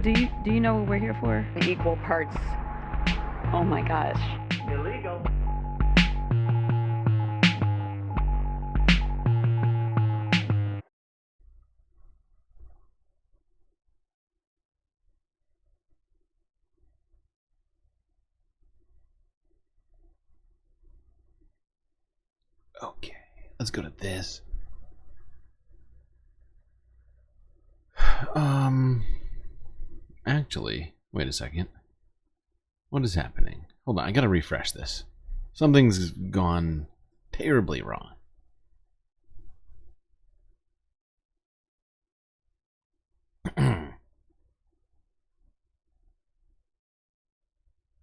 Do you know what we're here for? Equal parts. Oh my gosh. Illegal. Okay, let's go to this. Actually, wait a second. What is happening? Hold on, I gotta refresh this. Something's gone terribly wrong.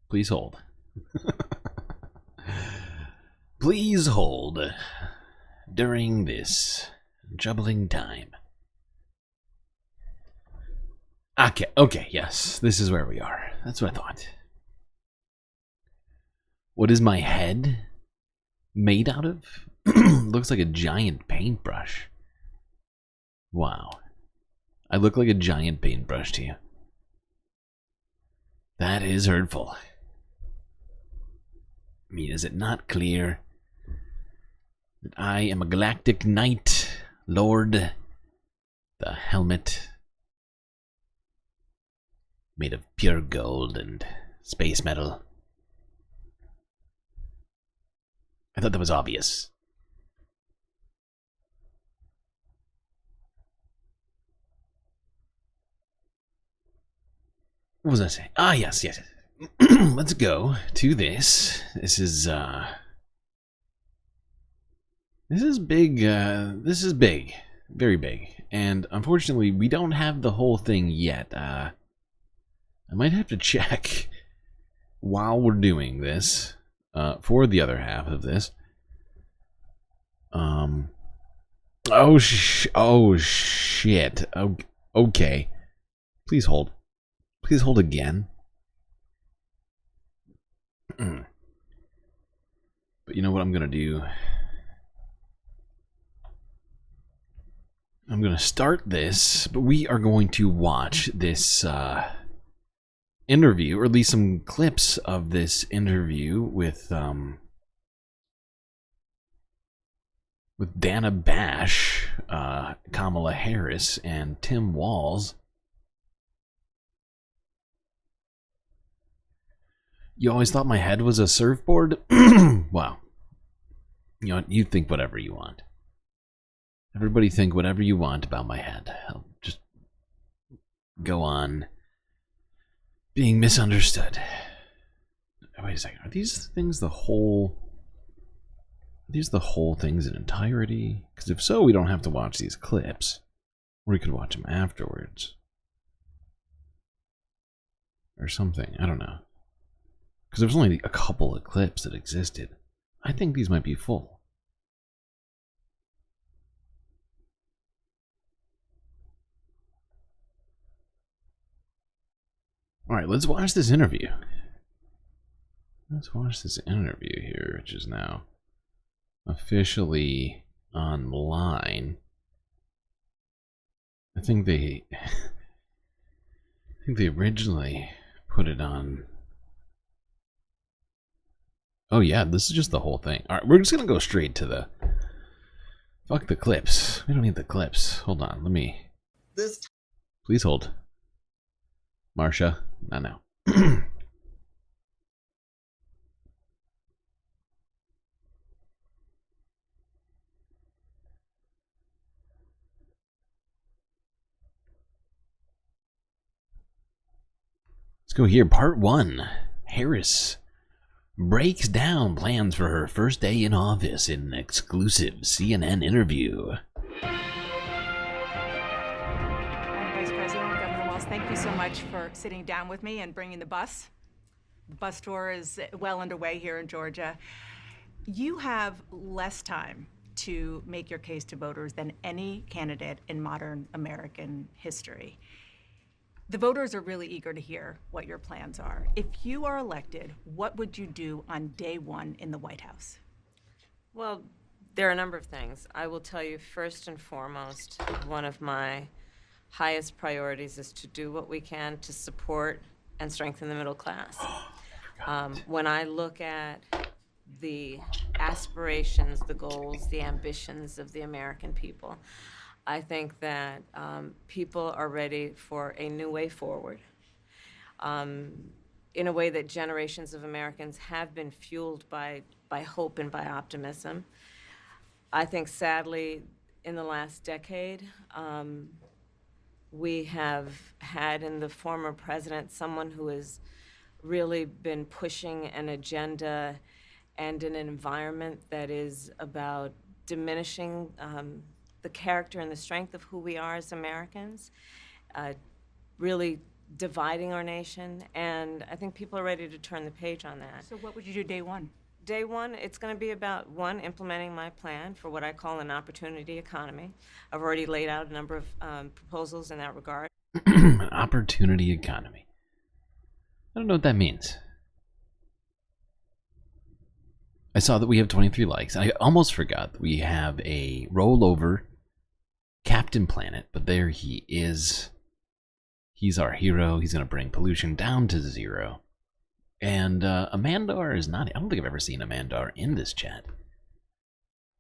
Please hold. Please hold during this troubling time. Okay, yes, this is where we are. That's what I thought. What is my head made out of? Looks like a giant paintbrush. Wow. I look like a giant paintbrush to you. That is hurtful. I mean, is it not clear that I am a galactic knight, lord? The helmet made of pure gold and space metal. I thought that was obvious. What was I saying? Ah, yes. Let's go to this. This is big. This is big. Very big. And unfortunately, we don't have the whole thing yet. I might have to check while we're doing this for the other half of this. Oh shit. Okay. Please hold. Please hold again. But you know what I'm gonna do? I'm gonna start this, but we are going to watch this interview, or at least some clips of this interview with Dana Bash, Kamala Harris, and Tim Walz. You always thought my head was a surfboard? Wow. You know, you think whatever you want. Everybody think whatever you want about my head. I'll just go on being misunderstood. Wait a second. Are these things the whole... Are these the whole things in entirety? Because if so, we don't have to watch these clips. Or we could watch them afterwards. Or something. I don't know. Because there was only a couple of clips that existed. I think these might be full. Alright, let's watch this interview. Let's watch this interview here, which is now officially online. I think they originally put it on. Oh yeah, this is just the whole thing. Alright, we're just gonna go straight to the... Fuck the clips. We don't need the clips. Hold on, let me... Please hold. Marsha, not now. Let's go here. Part 1. Harris breaks down plans for her first day in office in an exclusive CNN interview. Vice President, Governor Walz, thank you so much for sitting down with me and bringing the bus. The bus tour is well underway here in Georgia. You have less time to make your case to voters than any candidate in modern American history. The voters are really eager to hear what your plans are. If you are elected, what would you do on day one in the White House? Well, there are a number of things. I will tell you first and foremost, one of my highest priorities is to do what we can to support and strengthen the middle class. When I look at the aspirations, the goals, the ambitions of the American people, I think that people are ready for a new way forward, in a way that generations of Americans have been fueled by hope and by optimism. I think, sadly, in the last decade, we have had in the former president someone who has really been pushing an agenda and an environment that is about diminishing the character and the strength of who we are as Americans, really dividing our nation, and I think people are ready to turn the page on that. So what would you do day one? Day one, it's going to be about, one, implementing my plan for what I call an opportunity economy. I've already laid out a number of proposals in that regard. An opportunity economy. I don't know what that means. I saw that we have 23 likes. I almost forgot that we have a rollover Captain Planet, but there he is. He's our hero. He's going to bring pollution down to 0. And Amandar is not... I don't think I've ever seen Amandar in this chat.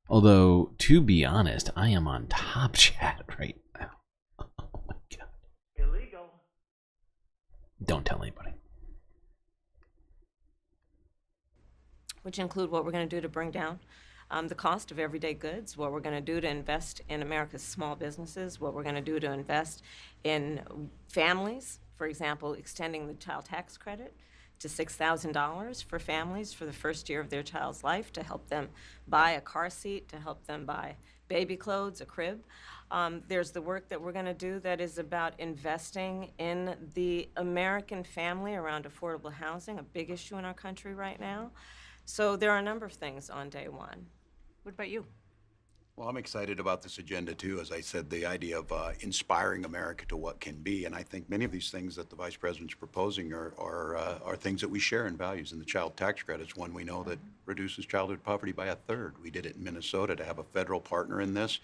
Although, to be honest, I am on top chat right now. Oh my god. Illegal. Don't tell anybody. Which include what we're going to do to bring down the cost of everyday goods, what we're going to do to invest in America's small businesses, what we're going to do to invest in families, for example, extending the child tax credit to $6,000 for families for the first year of their child's life, to help them buy a car seat, to help them buy baby clothes, a crib. There's the work that we're going to do that is about investing in the American family around affordable housing, a big issue in our country right now. So there are a number of things on day one. What about you? Well, I'm excited about this agenda, too. As I said, the idea of inspiring America to what can be. And I think many of these things that the Vice President's proposing are things that we share in values. And the child tax credit is one we know that reduces childhood poverty by 1/3. We did it in Minnesota. To have a federal partner in this,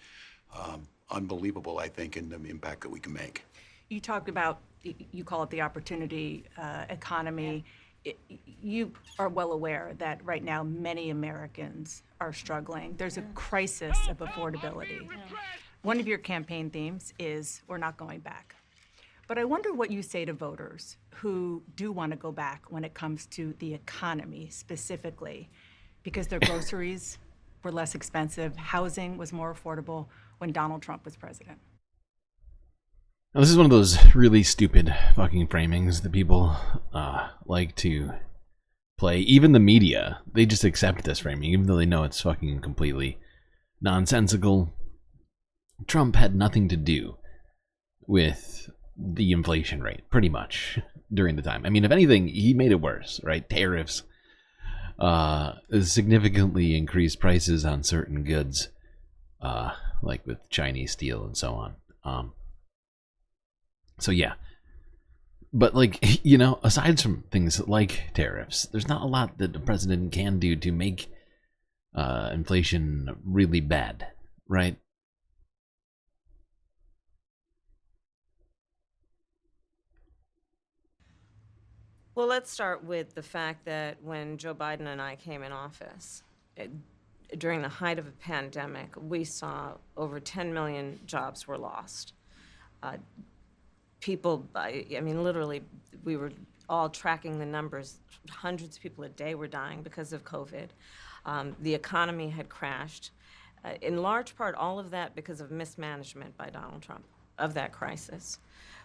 unbelievable, I think, in the impact that we can make. You talked about, you call it the opportunity economy. You are well aware that right now many Americans are struggling. There's a crisis of affordability. One of your campaign themes is we're not going back. But I wonder what you say to voters who do want to go back when it comes to the economy specifically, because their groceries were less expensive, housing was more affordable when Donald Trump was president. Now, this is one of those really stupid fucking framings that people like to play. Even the media, they just accept this framing, even though they know it's fucking completely nonsensical. Trump had nothing to do with the inflation rate, pretty much, during the time. I mean, if anything, he made it worse, right? Tariffs significantly increased prices on certain goods, like with Chinese steel and so on. So yeah, but like, you know, aside from things like tariffs, there's not a lot that the president can do to make inflation really bad, right? Well, let's start with the fact that when Joe Biden and I came in office, during the height of a pandemic, we saw over 10 million jobs were lost. People, I mean, literally, we were all tracking the numbers. Hundreds of people a day were dying because of COVID. The economy had crashed. In large part, all of that because of mismanagement by Donald Trump of that crisis.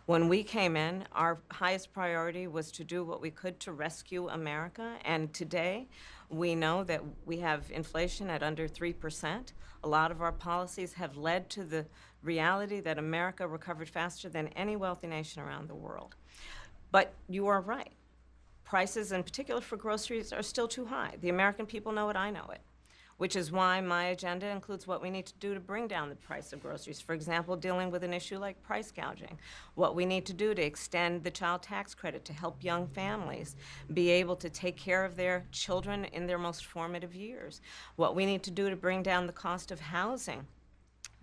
When we came in, our highest priority was to do what we could to rescue America. And today, we know that we have inflation at under 3%. A lot of our policies have led to the reality that America recovered faster than any wealthy nation around the world. But you are right. Prices, in particular for groceries, are still too high. The American people know it, I know it, which is why my agenda includes what we need to do to bring down the price of groceries. For example, dealing with an issue like price gouging, what we need to do to extend the child tax credit to help young families be able to take care of their children in their most formative years, what we need to do to bring down the cost of housing,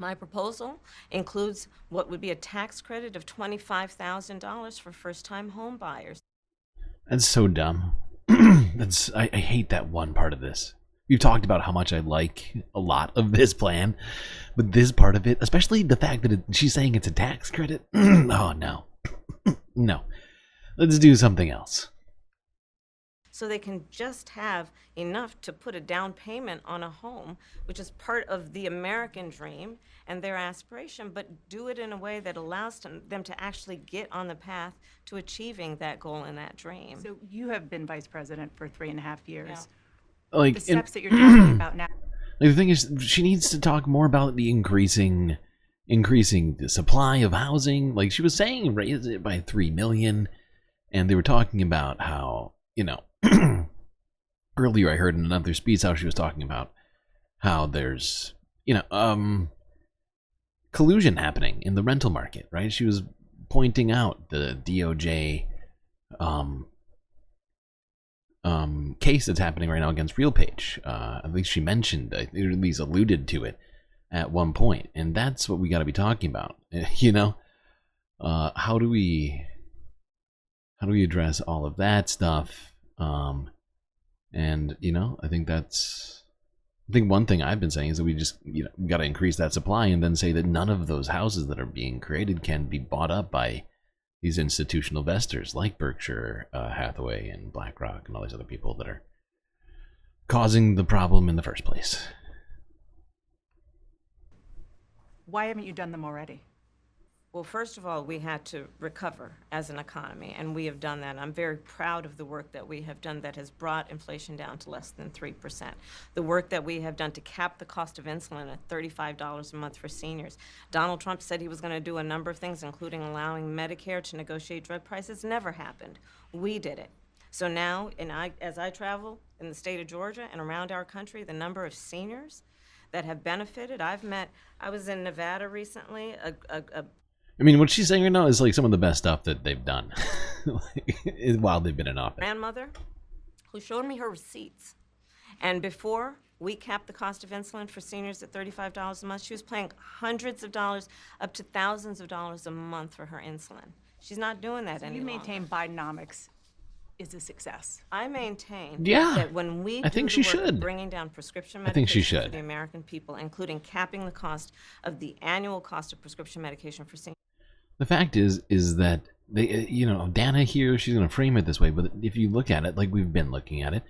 My proposal includes what would be a tax credit of $25,000 for first-time home buyers. That's so dumb. I hate that one part of this. We've talked about how much I like a lot of this plan, but this part of it, especially the fact that she's saying it's a tax credit. Oh, no. No. Let's do something else. So they can just have enough to put a down payment on a home, which is part of the American dream and their aspiration, but do it in a way that allows them to actually get on the path to achieving that goal and that dream. So you have been vice president for 3.5 years. Yeah. Like, The steps that you're talking about now. the thing is, she needs to talk more about the increasing the supply of housing. Like she was saying, raise it by 3 million, and they were talking about how, earlier I heard in another speech how she was talking about how there's, collusion happening in the rental market, right? She was pointing out the DOJ case that's happening right now against RealPage. At least she mentioned, at least alluded to it at one point, and that's what we got to be talking about. How do we address all of that stuff? I think one thing I've been saying is that we just, we got to increase that supply and then say that none of those houses that are being created can be bought up by these institutional investors like Berkshire Hathaway and BlackRock and all these other people that are causing the problem in the first place. Why haven't you done them already? Well, first of all, we had to recover as an economy, and we have done that. I'm very proud of the work that we have done that has brought inflation down to less than 3%. The work that we have done to cap the cost of insulin at $35 a month for seniors. Donald Trump said he was going to do a number of things, including allowing Medicare to negotiate drug prices. Never happened. We did it. So now, as I travel in the state of Georgia and around our country, the number of seniors that have benefited, I was in Nevada recently, What she's saying right now is like some of the best stuff that they've done while they've been in office. Grandmother who showed me her receipts. And before we capped the cost of insulin for seniors at $35 a month, she was paying hundreds of dollars, up to thousands of dollars a month for her insulin. She's not doing that anymore. You maintain Bidenomics is a success. I maintain Yeah, that when we I think she should. bringing down prescription I think she medication for should. the American people, including capping the cost of the annual cost of prescription medication for seniors. The fact is that they, Dana here, she's going to frame it this way, but if you look at it like we've been looking at it,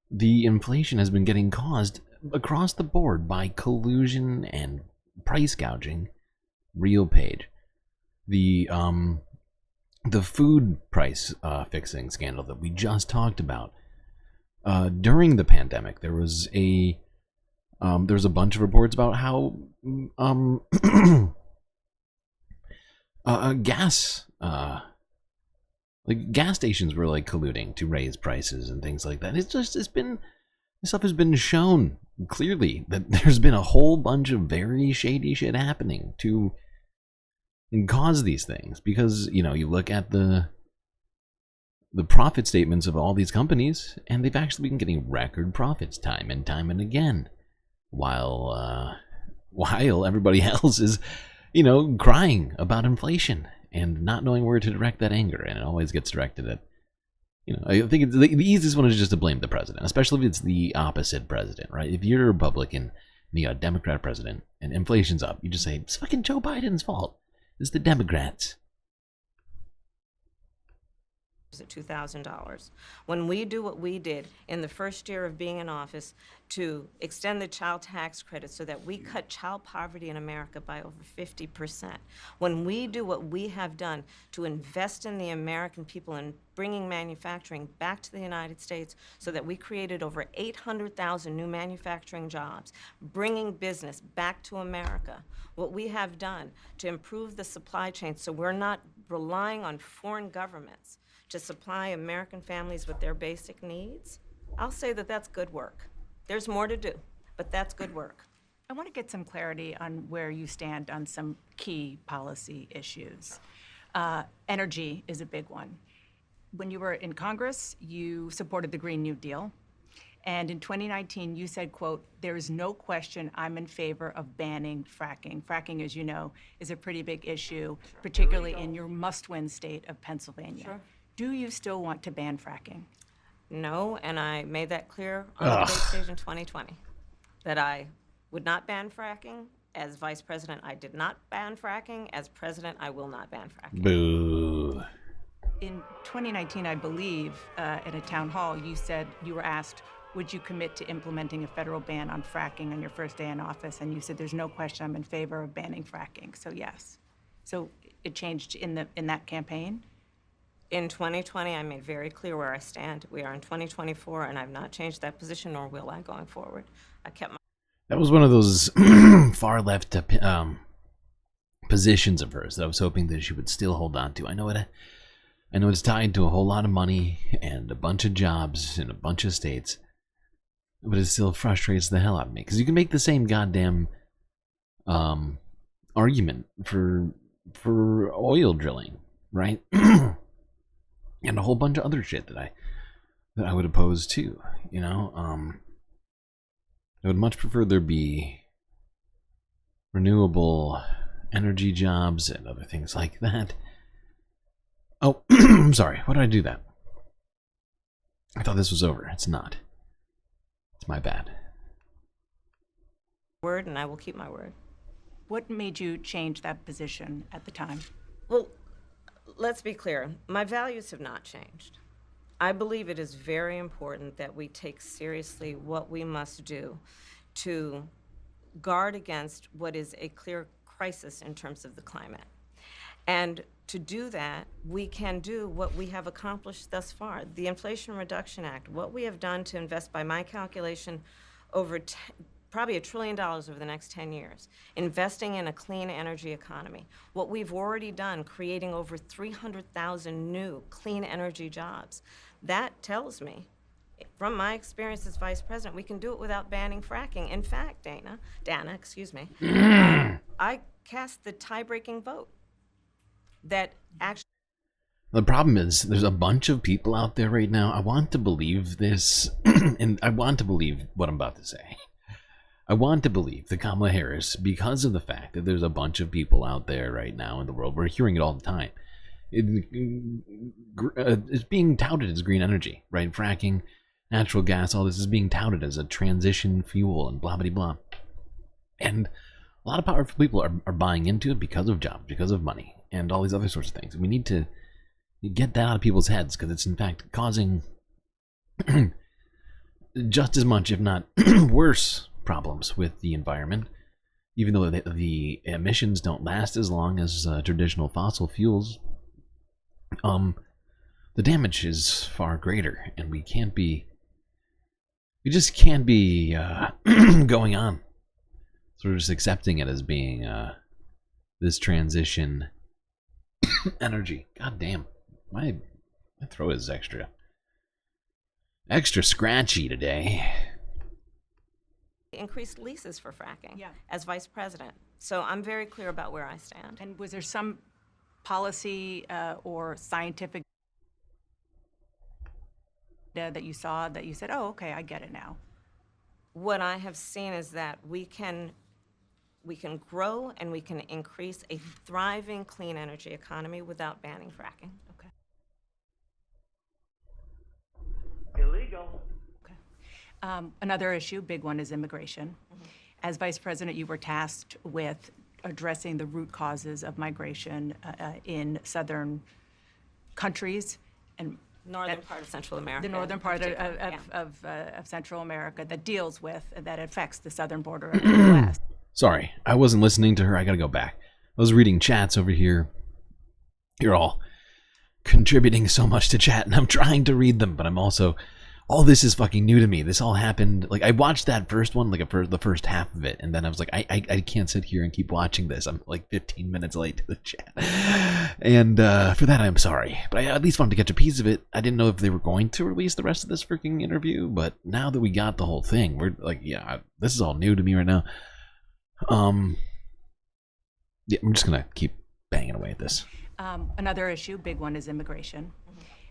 the inflation has been getting caused across the board by collusion and price gouging. RealPage, the food price fixing scandal that we just talked about. During the pandemic, there was a bunch of reports about how gas stations were like colluding to raise prices and things like that. This stuff has been shown clearly that there's been a whole bunch of very shady shit happening to cause these things, because you look at the profit statements of all these companies, and they've actually been getting record profits time and time and again, while everybody else is crying about inflation and not knowing where to direct that anger, and it always gets directed at, I think it's the easiest one is just to blame the president, especially if it's the opposite president, right? If you're a Republican, the Democrat president, and inflation's up, you just say, it's fucking Joe Biden's fault. It's the Democrats. At $2,000. When we do what we did in the first year of being in office to extend the child tax credit so that we cut child poverty in America by over 50%, when we do what we have done to invest in the American people and bringing manufacturing back to the United States so that we created over 800,000 new manufacturing jobs, bringing business back to America, what we have done to improve the supply chain so we're not relying on foreign governments to supply American families with their basic needs, I'll say that that's good work. There's more to do, but that's good work. I want to get some clarity on where you stand on some key policy issues. Energy is a big one. When you were in Congress, you supported the Green New Deal, And in 2019, you said, quote, "There is no question I'm in favor of banning fracking." Fracking, as you know, is a pretty big issue, particularly in your must-win state of Pennsylvania. Sure. Do you still want to ban fracking? No, and I made that clear on the debate stage in 2020, that I would not ban fracking. As vice president, I did not ban fracking. As president, I will not ban fracking. Boo. In 2019, I believe, at a town hall, you said you were asked, would you commit to implementing a federal ban on fracking on your first day in office? And you said, there's no question I'm in favor of banning fracking. So yes. So it changed in that campaign? In 2020, I made very clear where I stand. We are in 2024, and I've not changed that position, nor will I going forward. I kept my... That was one of those far left positions of hers that I was hoping that she would still hold on to. I know it's tied to a whole lot of money and a bunch of jobs in a bunch of states, but it still frustrates the hell out of me, because you can make the same goddamn argument for oil drilling, right? And a whole bunch of other shit that I would oppose too, you know. I would much prefer there be renewable energy jobs and other things like that. Oh, I'm sorry. Why did I do that? I thought this was over. It's not. It's my bad. Word, and I will keep my word. What made you change that position at the time? Well, let's be clear. My values have not changed. I believe it is very important that we take seriously what we must do to guard against what is a clear crisis in terms of the climate. And to do that, we can do what we have accomplished thus far. The Inflation Reduction Act, what we have done to invest, by my calculation, over probably $1 trillion over the next 10 years, investing in a clean energy economy. What we've already done, creating over 300,000 new clean energy jobs. That tells me, from my experience as vice president, we can do it without banning fracking. In fact, Dana, excuse me, I cast the tie-breaking vote that actually... The problem is, there's a bunch of people out there right now. I want to believe this, and I want to believe what I'm about to say. I want to believe that Kamala Harris, because of the fact that there's a bunch of people out there right now in the world, we're hearing it all the time, it's being touted as green energy, right? Fracking, natural gas, all this is being touted as a transition fuel and blah, blah, blah. And a lot of powerful people are buying into it because of jobs, because of money, and all these other sorts of things. We need to get that out of people's heads, because it's in fact causing just as much, if not worse, problems with the environment, even though the emissions don't last as long as traditional fossil fuels. The damage is far greater, and we just can't be going on sort of just accepting it as being this transition energy. God damn, my throat is extra scratchy today. Increased leases for fracking as vice president. So I'm very clear about where I stand. And was there some policy or scientific data that you saw that you said, oh, okay, I get it now? What I have seen is that we can grow and we can increase a thriving clean energy economy without banning fracking. Okay. Illegal. Another issue, big one, is immigration. As vice president, you were tasked with addressing the root causes of migration in southern countries and Northern part of Central America. the northern part of Central America that affects the southern border of the U.S. Sorry, I wasn't listening to her. I gotta go back. I was reading chats over here. You're all contributing so much to chat, and I'm trying to read them, but I'm also... all this is fucking new to me. This all happened, like, I watched that first one, like, the first half of it, and then I was like, I can't sit here and keep watching this. I'm like 15 minutes late to the chat. And for that, I'm sorry. But I at least wanted to catch a piece of it. I didn't know if they were going to release the rest of this freaking interview, but now that we got the whole thing, we're like, yeah, this is all new to me right now. Yeah, I'm just gonna keep banging away at this. Another issue, big one, is immigration.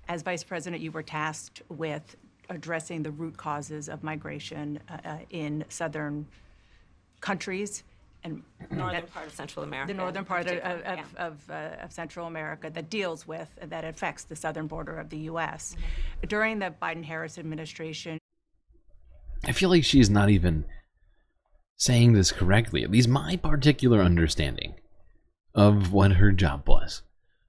As vice president, you were tasked with addressing the root causes of migration in southern countries and Northern part of Central America. the northern in part particular, yeah. of Central America that deals with, that affects the southern border of the U.S. During the Biden-Harris administration, I feel like she's not even saying this correctly. At least my particular understanding of what her job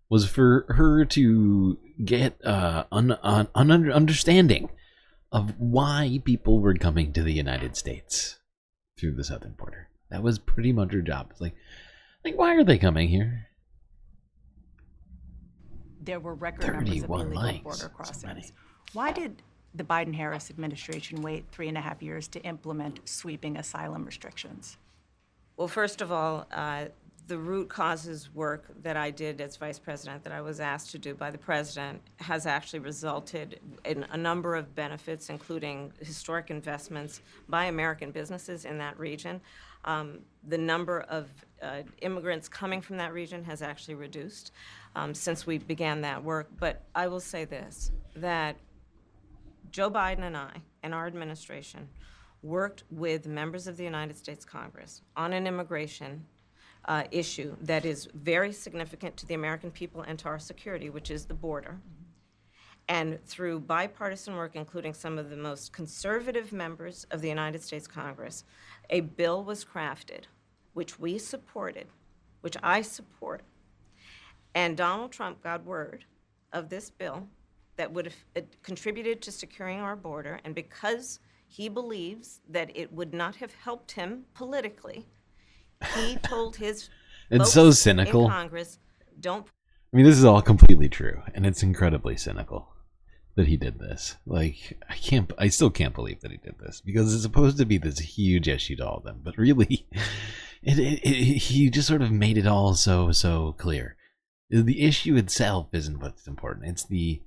was for her to get an understanding of why people were coming to the United States through the southern border. That was pretty much her job. It's like why are they coming here? there were record numbers of 31 illegal likes. border So crossings. many. Why did the Biden-Harris administration wait 3.5 years to implement sweeping asylum restrictions? Well, first of all, the root causes work that I did as vice president, that I was asked to do by the president, has actually resulted in a number of benefits, including historic investments by American businesses in that region. The number of immigrants coming from that region has actually reduced since we began that work. But I will say this, that Joe Biden and I and our administration worked with members of the United States Congress on an immigration issue that is very significant to the American people and to our security, which is the border. And through bipartisan work, including some of the most conservative members of the United States Congress, a bill was crafted, which we supported, which I support. And Donald Trump got word of this bill that would have contributed to securing our border, and because he believes that it would not have helped him politically, he told his It's folks so cynical. in Congress, don't. I mean, this is all completely true, and it's incredibly cynical that he did this. Like, I still can't believe that he did this, because it's supposed to be this huge issue to all of them, but really, he just sort of made it all so clear. The issue itself isn't what's important. It's the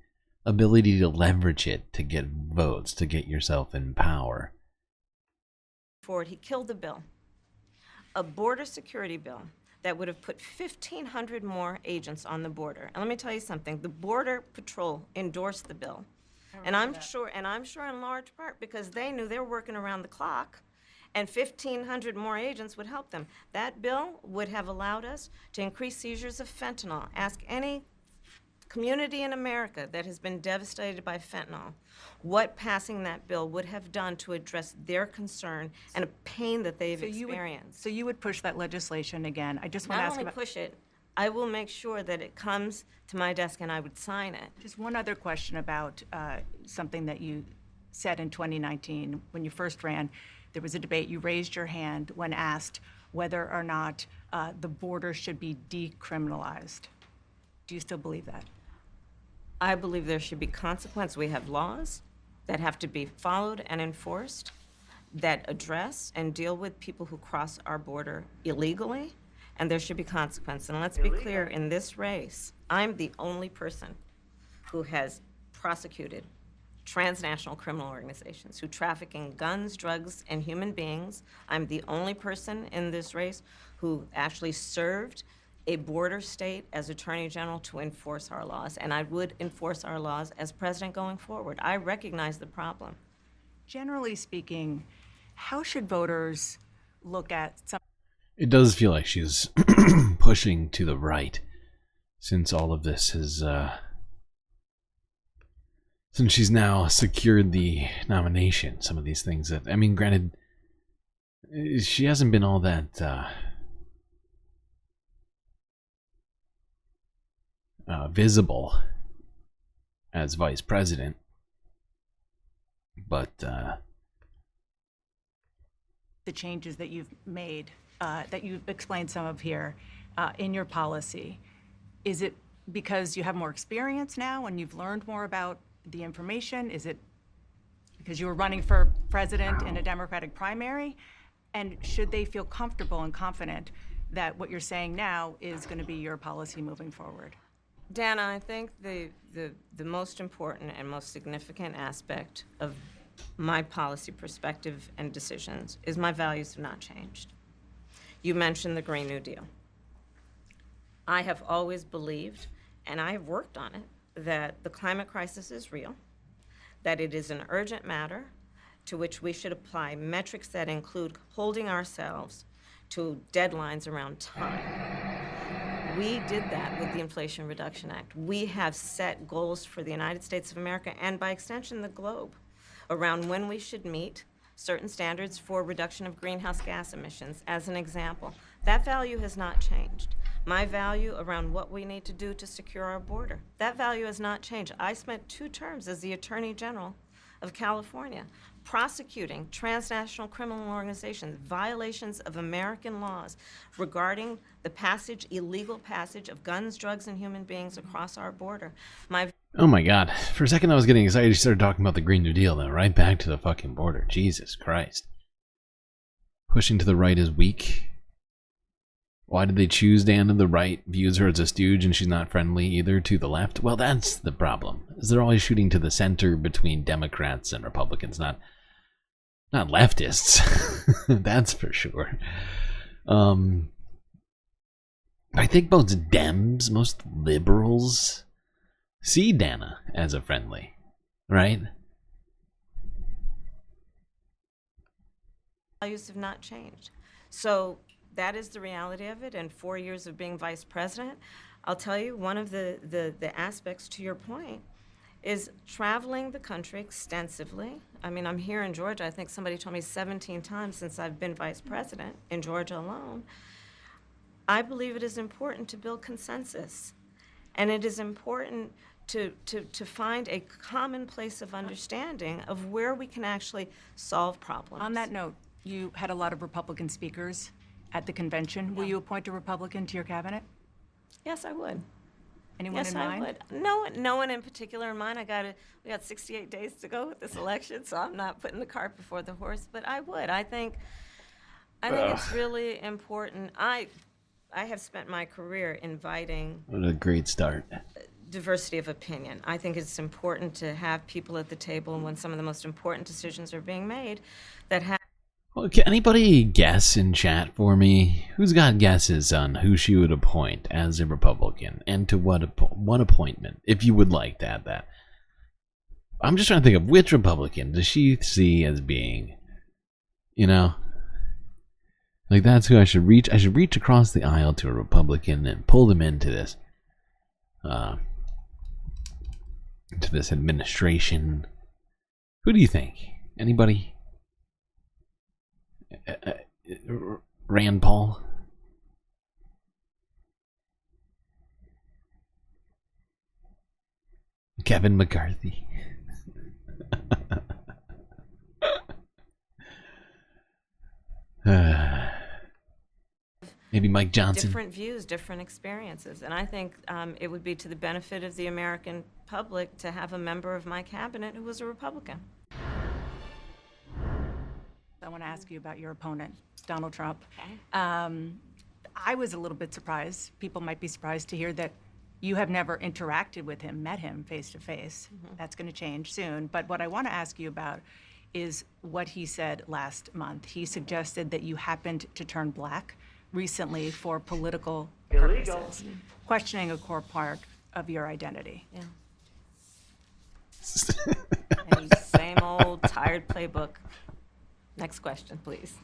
ability to leverage it to get votes, to get yourself in power. Forward, he killed the bill, a border security bill that would have put 1,500 more agents on the border. And let me tell you something, the Border Patrol endorsed the bill. And I'm sure in large part because they knew they were working around the clock, and 1,500 more agents would help them. That bill would have allowed us to increase seizures of fentanyl. Ask any community in America that has been devastated by fentanyl what passing that bill would have done to address their concern and a pain that they've experienced. So you would push that legislation again. I just want to Not ask only about push it, I will make sure that it comes to my desk and I would sign it. just one other question about something that you said in 2019 when you first ran. There was a debate. You raised your hand when asked whether or not the border should be decriminalized. Do you still believe that? I believe there should be consequence. We have laws that have to be followed and enforced that address and deal with people who cross our border illegally, and there should be consequence. And let's be clear, in this race, I'm the only person who has prosecuted transnational criminal organizations who traffic in guns, drugs, and human beings. I'm the only person in this race who actually served a border state as Attorney General to enforce our laws, and I would enforce our laws as president going forward. I recognize the problem. Generally speaking, how should voters look at some? It does feel like she's pushing to the right since all of this has, since she's now secured the nomination. Some of these things that, I mean, granted, she hasn't been all that visible as vice president, but the changes that you've made, that you've explained some of here in your policy, is it because you have more experience now and you've learned more about the information? Is it because you were running for president in a Democratic primary? And should they feel comfortable and confident that what you're saying now is going to be your policy moving forward? Dana, I think the most important and most significant aspect of my policy perspective and decisions is my values have not changed. You mentioned the Green New Deal. I have always believed, and I have worked on it, that the climate crisis is real, that it is an urgent matter to which we should apply metrics that include holding ourselves to deadlines around time. We did that with the Inflation Reduction Act. We have set goals for the United States of America and by extension the globe around when we should meet certain standards for reduction of greenhouse gas emissions, as an example. That value has not changed. My value around what we need to do to secure our border, that value has not changed. I spent 2 terms as the Attorney General of California prosecuting transnational criminal organizations, violations of American laws regarding the illegal passage of guns, drugs, and human beings across our border. Oh my god. For a second I was getting excited. She started talking about the Green New Deal, then right back to the fucking border. Jesus Christ. Pushing to the right is weak. Why did they choose Dan? The right views her as a stooge and she's not friendly either to the left? Well, that's the problem. Is they're always shooting to the center between Democrats and Republicans, not leftists. That's for sure. I think most Dems, most liberals see Dana as a friendly, right? Values have not changed. So that is the reality of it. In 4 years of being vice president, I'll tell you, one of the aspects to your point is traveling the country extensively. I mean, I'm here in Georgia. I think somebody told me 17 times since I've been vice president in Georgia alone. I believe it is important to build consensus. And it is important to find a common place of understanding of where we can actually solve problems. On that note, you had a lot of Republican speakers at the convention. Yeah. Will you appoint a Republican to your cabinet? Yes, I would. Anyone Yes, in I mind? would. No one in particular in mind. We got 68 days to go with this election, so I'm not putting the cart before the horse. But I would. I think it's really important. I have spent my career inviting What a great start. diversity of opinion. I think it's important to have people at the table when some of the most important decisions are being made that have. Well, can anybody guess in chat for me? Who's got guesses on who she would appoint as a Republican and to what appointment, if you would like to add that? I'm just trying to think of which Republican does she see as being, like that's who I should reach. I should reach across the aisle to a Republican and pull them into this, administration. Who do you think? Anybody? Rand Paul? Kevin McCarthy? Maybe Mike Johnson? Different views, different experiences. And I think it would be to the benefit of the American public to have a member of my cabinet who was a Republican. I want to ask you about your opponent, Donald Trump. Okay. I was a little bit surprised. People might be surprised to hear that you have never interacted with him, met him face to face. That's going to change soon. But what I want to ask you about is what he said last month. He suggested that you happened to turn black recently for political purposes, questioning a core part of your identity. Yeah. And same old tired playbook. Next question, please.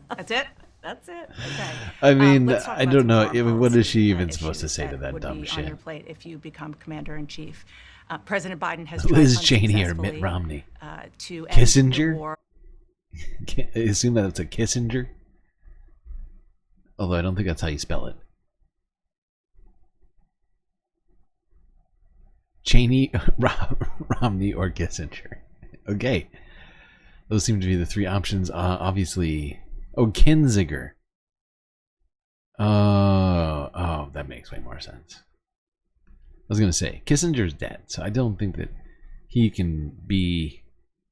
That's it? That's it. Okay. I mean, Let's talk I about don't some know. foreign What is policy, she even issues supposed to say to that would dumb be shit? on your plate if you become commander-in-chief. President Biden has Liz tried Cheney or unsuccessfully, Mitt Romney? To end the Kissinger? war. I assume that it's a Kissinger? Although I don't think that's how you spell it. Cheney, Romney, or Kissinger. Okay. Those seem to be the three options. Obviously. Oh, Kinzinger. Oh, that makes way more sense. I was going to say, Kissinger's dead, so I don't think that he can be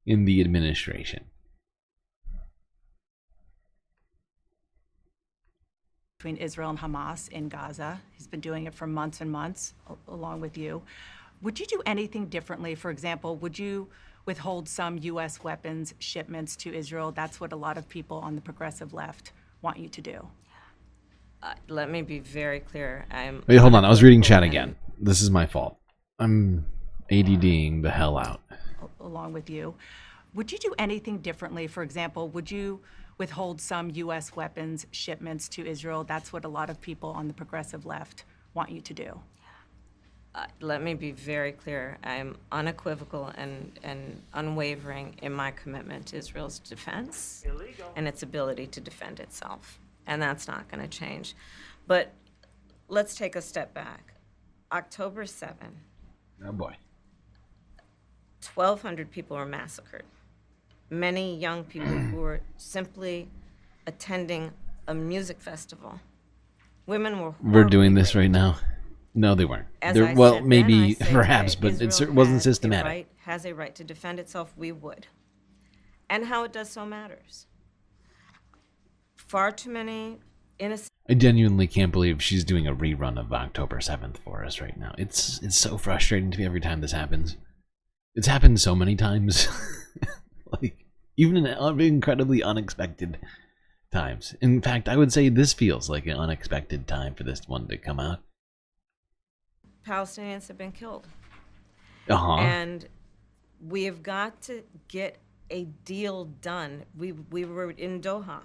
in the administration. Between Israel and Hamas in Gaza. He's been doing it for months and months, along with you. Would you do anything differently? For example, would you withhold some U.S. weapons shipments to Israel? That's what a lot of people on the progressive left want you to do. Let me be very clear. Wait, hold on. I was reading chat again. This is my fault. I'm ADDing the hell out. along with you. Would you do anything differently? For example, would you withhold some U.S. weapons shipments to Israel? That's what a lot of people on the progressive left want you to do. Let me be very clear. I'm unequivocal and unwavering in my commitment to Israel's defense and its ability to defend itself. And that's not going to change. But let's take a step back. October 7, Oh boy. 1,200 people were massacred. Many young people who were simply attending a music festival. Women were We're doing horribly this right now. No, they weren't. As They're- I well, said maybe, then, I say perhaps, today, but it Israel wasn't has systematic. Has a right to defend itself, we would. And how it does so matters. Far too many innocent. I genuinely can't believe she's doing a rerun of October 7th for us right now. It's so frustrating to me every time this happens. It's happened so many times. Like, even in incredibly unexpected times. In fact, I would say this feels like an unexpected time for this one to come out. Palestinians have been killed. Uh-huh. And we have got to get a deal done. We were in Doha.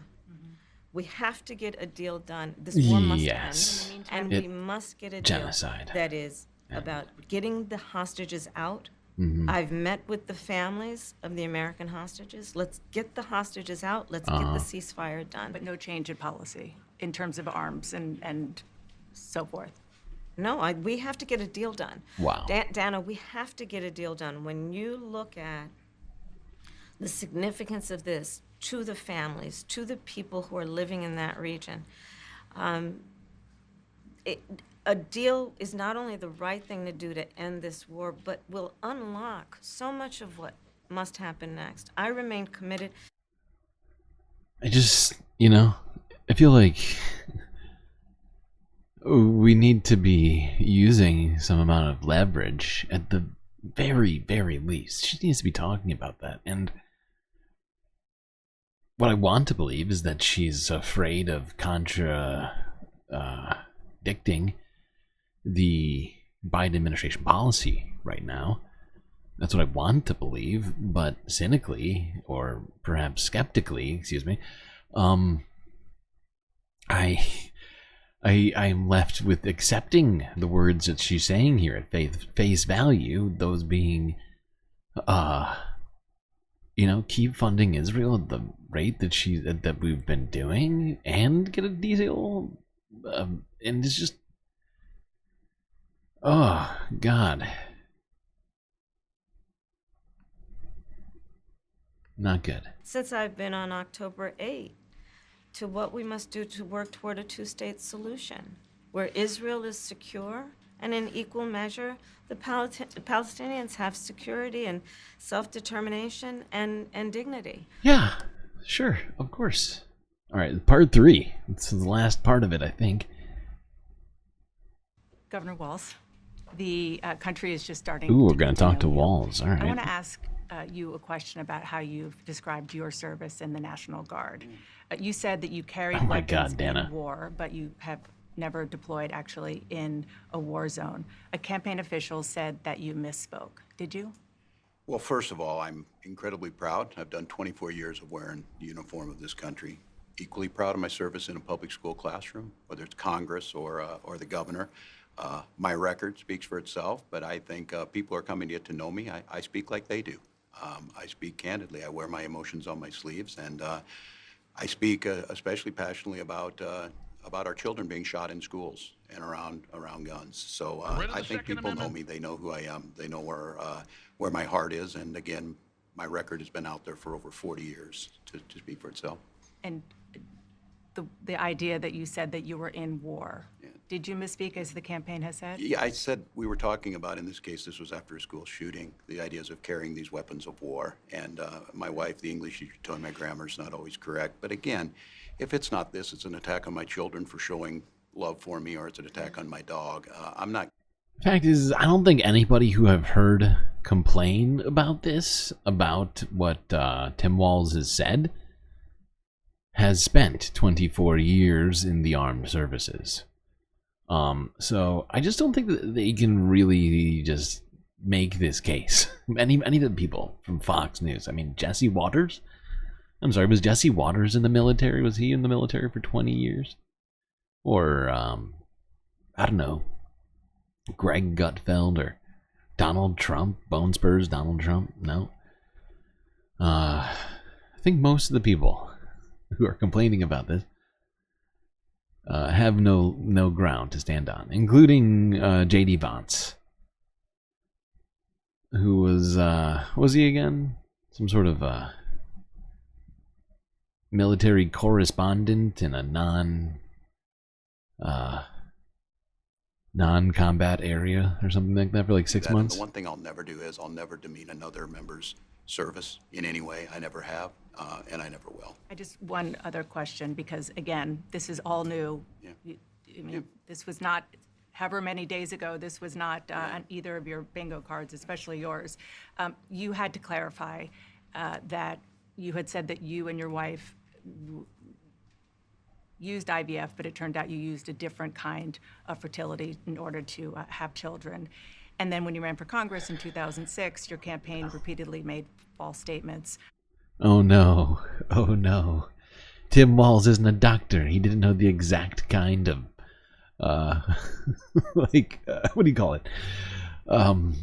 We have to get a deal done. This war must Yes. end. And It- we must get a genocide. deal that is about getting the hostages out. Mhm. I've met with the families of the American hostages. Let's get the hostages out. Let's get Uh-huh. the ceasefire done. But no change in policy in terms of arms and so forth. No, we have to get a deal done. Wow. Dana, we have to get a deal done. When you look at the significance of this to the families, to the people who are living in that region, a deal is not only the right thing to do to end this war, but will unlock so much of what must happen next. I remain committed. I just, I feel like we need to be using some amount of leverage at the very, very least. She needs to be talking about that. And what I want to believe is that she's afraid of contradicting the Biden administration policy right now. That's what I want to believe, but cynically, or perhaps skeptically, excuse me, I'm left with accepting the words that she's saying here at face value, those being, keep funding Israel at the rate that we've been doing, and get a deal, and it's just, oh God, not good. Since I've been on October 8th, to what we must do to work toward a two-state solution, where Israel is secure and in equal measure, the Palestinians have security and self-determination and dignity. Yeah, sure, of course. All right, part 3. This is the last part of it, I think. Governor Walz, the country is just starting. Ooh, we're get going to talk to know you. Walz. All right. I want to ask you a question about how you've described your service in the National Guard. You said that you carried Oh my weapons God, Dana. in war, but you have never deployed actually in a war zone. A campaign official said that you misspoke. Did you? Well, first of all, I'm incredibly proud. I've done 24 years of wearing the uniform of this country. Equally proud of my service in a public school classroom, whether it's Congress or the governor. My record speaks for itself, but I think people are coming to get to know me. I speak like they do. I speak candidly. I wear my emotions on my sleeves, and I speak especially passionately about our children being shot in schools and around guns. So I think people know me. They know who I am. They know where my heart is. And again, my record has been out there for over 40 years to speak for itself. And the idea that you said that you were in war, did you misspeak as the campaign has said? Yeah, I said we were talking about, in this case, this was after a school shooting, the ideas of carrying these weapons of war. And my wife, the English teacher, told me my grammar's not always correct. But again, if it's not this, it's an attack on my children for showing love for me, or it's an attack on my dog. I'm not. Fact is, I don't think anybody who I've heard complain about this, about what Tim Walz has said, has spent 24 years in the armed services. So I just don't think that they can really just make this case. Any of the people from Fox News. I mean, Jesse Waters? I'm sorry, was Jesse Waters in the military? Was he in the military for 20 years? Or, I don't know, Greg Gutfeld or Donald Trump? Bone Spurs Donald Trump? No. I think most of the people who are complaining about this have no ground to stand on, including J.D. Vance, who was he again? Some sort of military correspondent in a non-combat area or something like that for like 6 months. The one thing I'll never do is I'll never demean another member's service in any way. I never have, and I never will. I just, one other question, because again, this is all new. Yeah. I mean, this was not, however many days ago, this was not on either of your bingo cards, especially yours. You had to clarify that you had said that you and your wife used IVF, but it turned out you used a different kind of fertility in order to have children. And then when you ran for Congress in 2006, your campaign repeatedly made false statements. Oh no. Oh no. Tim Walz isn't a doctor. He didn't know the exact kind of, what do you call it? Oh,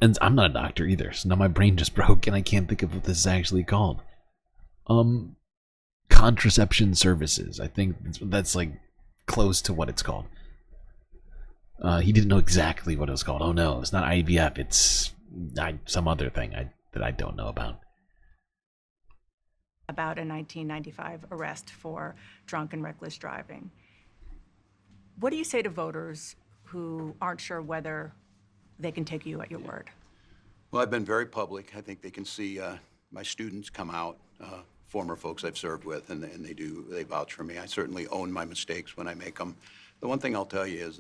and I'm not a doctor either, so now my brain just broke and I can't think of what this is actually called. Contraception services. I think that's like close to what it's called. He didn't know exactly what it was called. Oh no, it's not IVF. It's some other thing that I don't know about. About a 1995 arrest for drunk and reckless driving. What do you say to voters who aren't sure whether they can take you at your word? Well, I've been very public. I think they can see my students come out, former folks I've served with, and they vouch for me. I certainly own my mistakes when I make them. The one thing I'll tell you is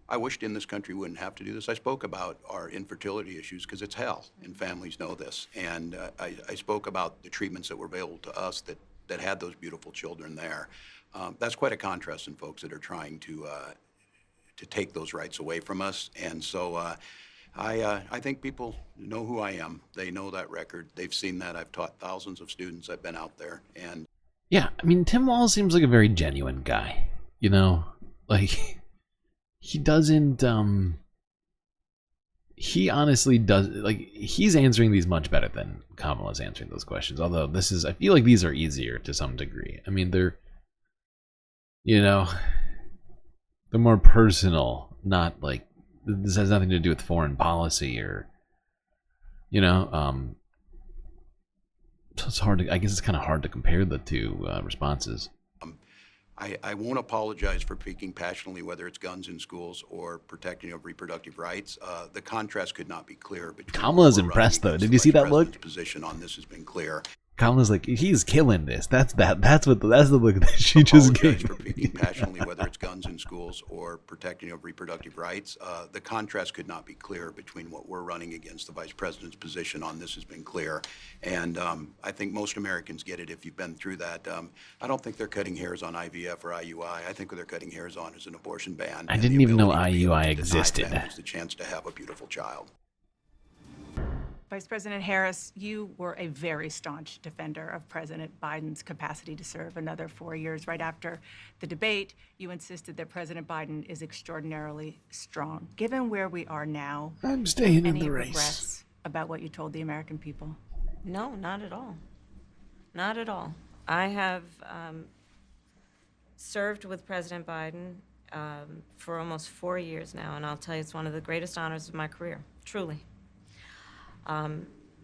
I wished in this country wouldn't have to do this. I spoke about our infertility issues because it's hell, and families know this. And I spoke about the treatments that were available to us that had those beautiful children there. That's quite a contrast in folks that are trying to take those rights away from us. And so I think people know who I am. They know that record. They've seen that. I've taught thousands of students. I've been out there. And yeah, I mean, Tim Walz seems like a very genuine guy. You know, like he doesn't. He honestly does. Like he's answering these much better than Kamala's answering those questions. Although I feel like these are easier to some degree. I mean, they're more personal. Not like this has nothing to do with foreign policy or, so it's hard to. I guess it's kind of hard to compare the two responses. I won't apologize for speaking passionately, whether it's guns in schools or protecting of reproductive rights. The contrast could not be clearer. Kamala's impressed, though. Did you see that look? Position on this has been clear. Kamala's like, he's killing this. That's the look that she just gave. For speaking passionately, whether it's guns in schools or protecting of reproductive rights. The contrast could not be clearer between what we're running against. The vice president's position on this has been clear. And I think most Americans get it if you've been through that. I don't think they're cutting hairs on IVF or IUI. I think what they're cutting hairs on is an abortion ban. I didn't even know IUI existed. The chance to have a beautiful child. Vice President Harris, you were a very staunch defender of President Biden's capacity to serve another 4 years. Right after the debate, you insisted that President Biden is extraordinarily strong. Given where we are now, I'm staying in the race. Any regrets about what you told the American people? No, not at all. Not at all. I have served with President Biden for almost 4 years now, and I'll tell you, it's one of the greatest honors of my career, truly.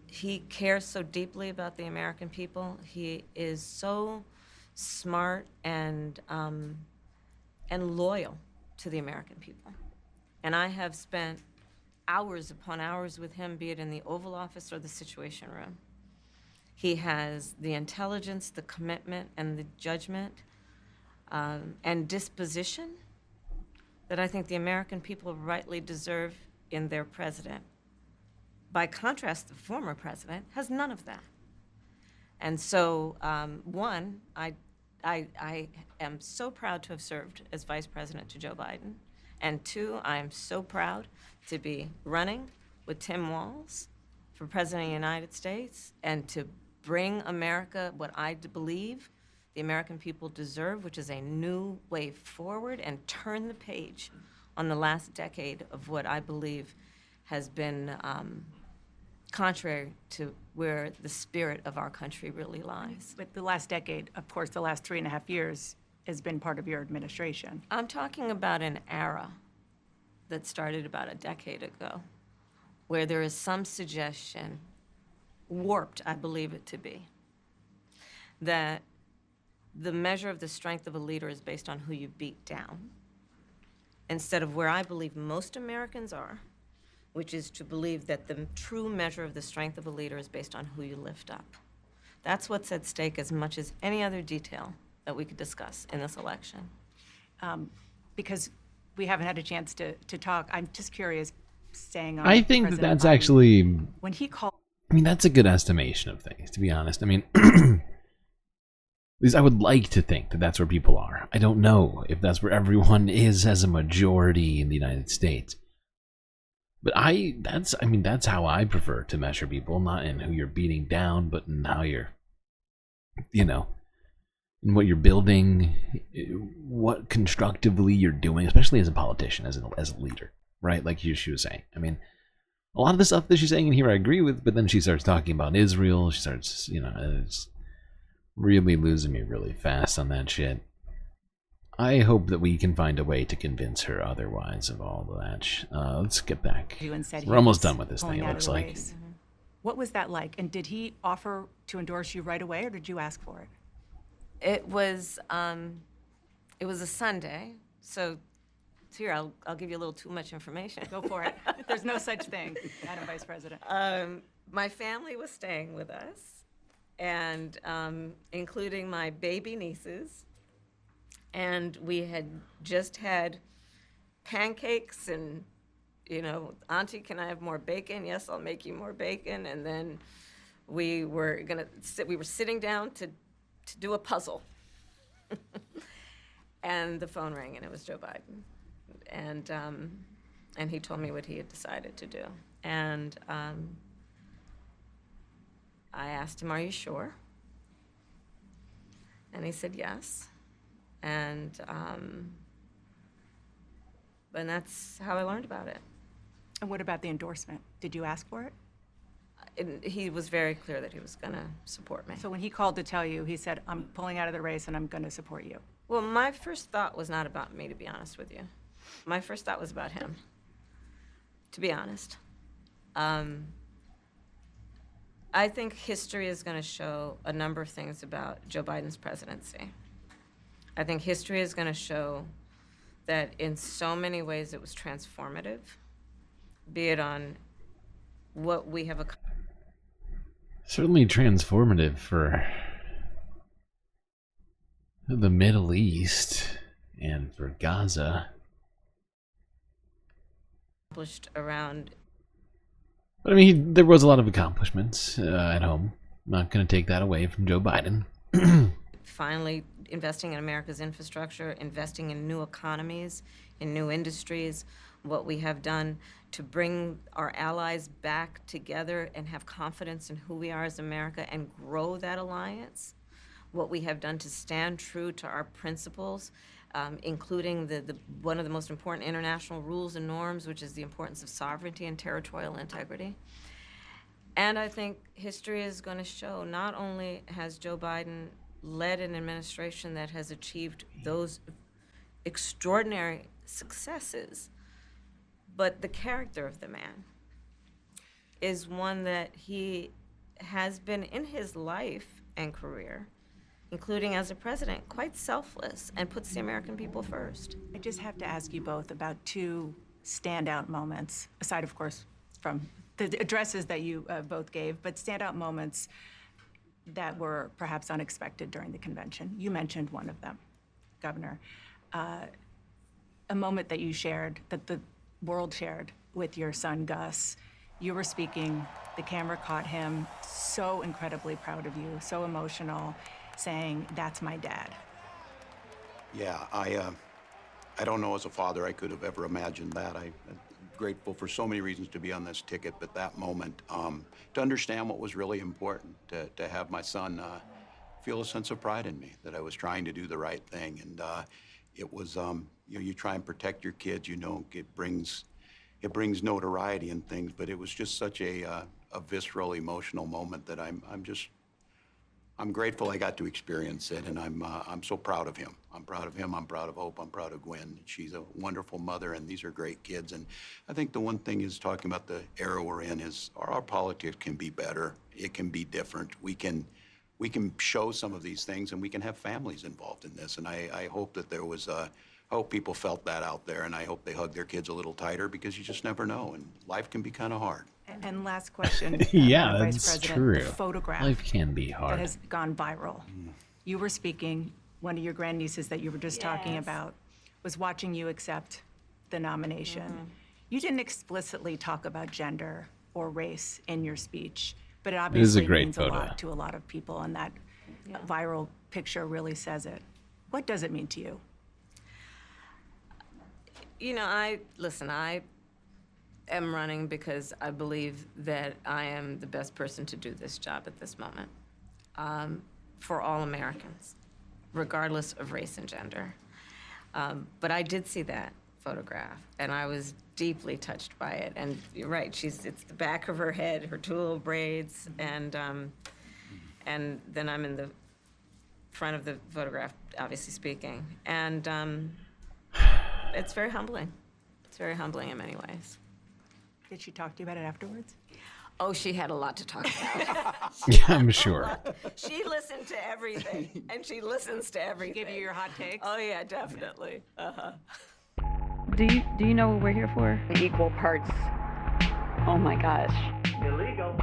He cares so deeply about the American people. He is so smart and loyal to the American people. And I have spent hours upon hours with him, be it in the Oval Office or the Situation Room. He has the intelligence, the commitment, and the judgment and disposition that I think the American people rightly deserve in their president. By contrast, the former president has none of that. And so, I am so proud to have served as vice president to Joe Biden. And two, I am so proud to be running with Tim Walz for President of the United States and to bring America what I believe the American people deserve, which is a new way forward, and turn the page on the last decade of what I believe has been contrary to where the spirit of our country really lies. But the last decade, of course, the last 3.5 years has been part of your administration. I'm talking about an era that started about a decade ago, where there is some suggestion, warped I believe it to be, that the measure of the strength of a leader is based on who you beat down, instead of where I believe most Americans are, which is to believe that the true measure of the strength of a leader is based on who you lift up. That's what's at stake as much as any other detail that we could discuss in this election. Because we haven't had a chance to talk, I'm just curious, staying on I think that President that's Biden, actually, when he called, I mean, that's a good estimation of things, to be honest. I mean, at least I would like to think that that's where people are. I don't know if that's where everyone is as a majority in the United States. But that's how I prefer to measure people, not in who you're beating down, but in how you're, in what you're building, what constructively you're doing, especially as a politician, as a leader, right? Like she was saying. I mean, a lot of the stuff that she's saying in here I agree with, but then she starts talking about Israel. She starts, it's really losing me really fast on that shit. I hope that we can find a way to convince her otherwise of all of that. Let's get back. you and said We're he almost was done with this pulling thing, it out of looks the like. race. What was that like? And did he offer to endorse you right away, or did you ask for it? It was a Sunday, so here, I'll give you a little too much information. Go for it. There's no such thing, Madam Vice President. My family was staying with us, and including my baby nieces, and we had just had pancakes and, Auntie, can I have more bacon? Yes, I'll make you more bacon. And then we were sitting down to do a puzzle. And the phone rang, and it was Joe Biden. And he told me what he had decided to do. And I asked him, "Are you sure?" And he said yes. And that's how I learned about it. And what about the endorsement? Did you ask for it? He was very clear that he was going to support me. So when he called to tell you, he said, "I'm pulling out of the race and I'm going to support you." Well, my first thought was not about me, to be honest with you. My first thought was about him, to be honest. I think history is going to show a number of things about Joe Biden's presidency. I think history is going to show that in so many ways it was transformative, be it on what we have accomplished. Certainly transformative for the Middle East and for Gaza. Around. But I mean, there was a lot of accomplishments at home. Not going to take that away from Joe Biden. Finally investing in America's infrastructure, investing in new economies, in new industries, what we have done to bring our allies back together and have confidence in who we are as America and grow that alliance, what we have done to stand true to our principles, including one of the most important international rules and norms, which is the importance of sovereignty and territorial integrity. And I think history is going to show not only has Joe Biden led an administration that has achieved those extraordinary successes, but the character of the man is one that he has been in his life and career, including as a president, quite selfless and puts the American people first. I just have to ask you both about two standout moments, aside, of course, from the addresses that you both gave, but standout moments that were perhaps unexpected during the convention. You mentioned one of them, Governor. A moment that you shared, that the world shared with your son, Gus. You were speaking, the camera caught him, so incredibly proud of you, so emotional, saying, "That's my dad." Yeah, I don't know as a father I could have ever imagined that. I'm grateful for so many reasons to be on this ticket, but that moment, to understand what was really important, to have my son feel a sense of pride in me, that I was trying to do the right thing. And it was, you know, you try and protect your kids, you know, it brings notoriety and things, but it was just such a visceral, emotional moment that I'm grateful I got to experience it, and I'm so proud of him. I'm proud of him, I'm proud of Hope, I'm proud of Gwen. She's a wonderful mother, and these are great kids. And I think the one thing is, talking about the era we're in, is our politics can be better. It can be different. We can show some of these things, and we can have families involved in this. And I hope that there was I hope people felt that out there, and I hope they hug their kids a little tighter, because you just never know, and life can be kind of hard. And last question. Yeah, Madam Vice that's President, true. The photograph Life can be that hard. has gone viral. You were speaking, one of your grandnieces that you were just talking about was watching you accept the nomination. You didn't explicitly talk about gender or race in your speech, but it obviously great means photo. a lot to a lot of people, and that viral picture really says it. What does it mean to you? You know, I am running because I believe that I am the best person to do this job at this moment, for all Americans, regardless of race and gender. But I did see that photograph, and I was deeply touched by it. And you're right, it's the back of her head, her two little braids, and then I'm in the front of the photograph, obviously speaking. And it's very humbling. It's very humbling in many ways. Did she talk to you about it afterwards? Oh, she had a lot to talk about. Yeah, I'm sure. She listened to everything, and she listens to everything. Give you your hot takes? Oh yeah, definitely. Do you know what we're here for? Equal parts. Oh my gosh. Illegal.